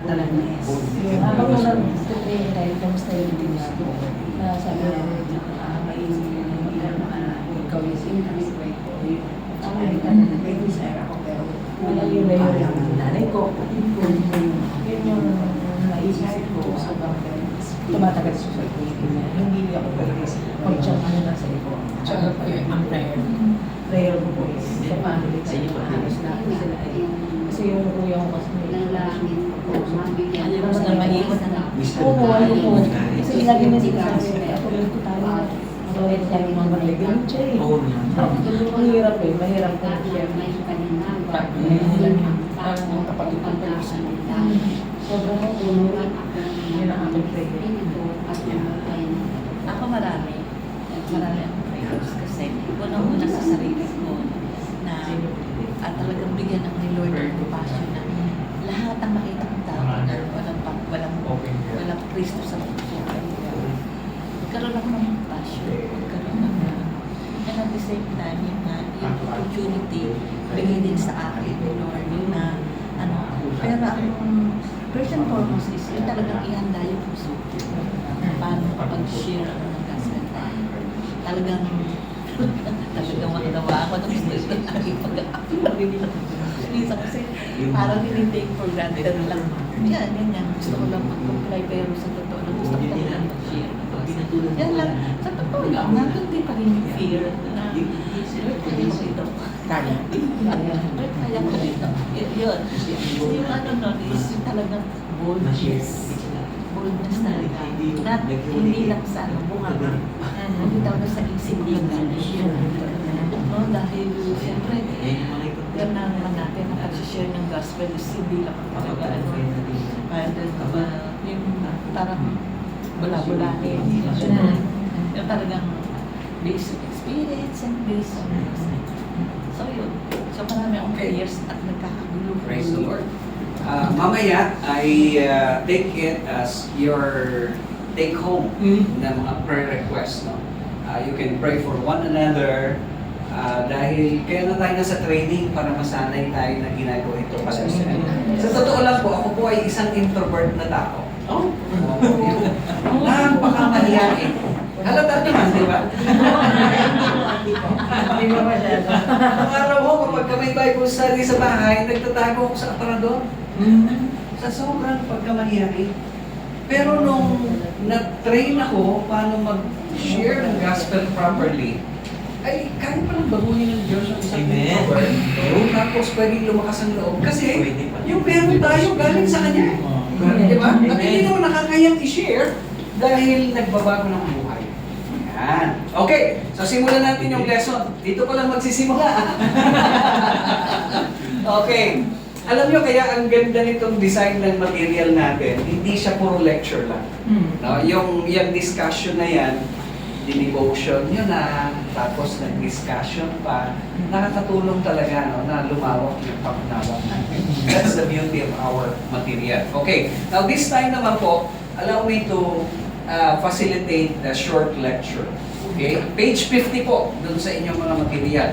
talaga. Habang nag-train tayo, kamusta yung team natin? Na sabi na, ikaw yung singers, malayo na yung nanay ko, yun yung naisip ko sa tumatagal sa psychology niya. Hindi ako pwede mag-check ano na sa iko. Tsaka pa yung ang prayer. Prayer ko po is sa family tayo maayos na ako sila ay. Kasi yung kuya ko kasi may na maiwan na lang. Oo, ano po. Kasi lagi na sinasabi, ako lang ko tayo. Mabawit tayo mga maligyan siya eh. Ang hirap eh, mahirap ko siya. Ang kapatid ko pa sa sobrang matulungan. Yun ang aking prayer. Ako marami akong prayers kasi unang-una sa sarili ko na at talagang bigyan ng ni Lord ng compassion na lahat ang makita kong tao na walang Kristo sa puso. Magkaroon ako ng compassion, magkaroon ako and at the same time yung opportunity bigay din sa akin ni Lord na pero ang first and foremost is yung talagang ihanda yung puso paano pag-share ako ng gospel. Talagang makinawa ako ng gusto ito ng aking pag-aaral. Kasi parang hindi-take for granted lang. Yan. Gusto ko lang mag-comply pero sa totoo lang gusto ko talagang mag-share. Yan lang. Sa totoo lang, nandun din pa rin yung fear na kaya ko ito. Kaya ko ito. Yun. Yung nun is yung talagang boldness. Boldness talaga. Not hindi lang sa bunga. Bumitaw na sa isip ko lang dahil siyempre yan na naman natin ang pag-share ng gospel is hindi lang talaga yung parang bula-bulahin yung talagang based on experience and based on so yun. So marami akong prayers at nagkakagulo. Praise the Lord. Mamaya, I take it as your take-home na mga prayer request. No? You can pray for one another dahil kaya na tayo nasa training para masanay tayo na ginagawa ito pala. Sa totoo lang po, ako po ay isang introvert na tao. Napakamahiyain. Halata naman, di ba? Ang araw ko, kapag may Bible study sa bahay, nagtatago ako sa aparador. Sa sobrang pagkamahiyain. Pero nung na-train ako paano mag-share ng gospel properly, ay kaya palang baguhin ng Diyos ang isang introvert. Tapos pwedeng lumakas ang loob. Kasi yung meron tayo galing sa Kanya. Di ba? At hindi naman nakakayang i-share dahil nagbabago ng buhay. Yan. Okay, so simulan natin yung lesson. Dito pa lang magsisimula. Okay. Alam nyo, kaya ang ganda nitong design ng material natin, hindi siya puro lecture lang. No? Yung discussion na yan, devotion yun na, tapos nag-discussion pa, nakakatulong talaga no, na lumawak yung pag-unawa natin. That's the beauty of our material. Okay, now this time naman po, allow me to facilitate the short lecture. Okay, page 50 po, dun sa inyong mga materials.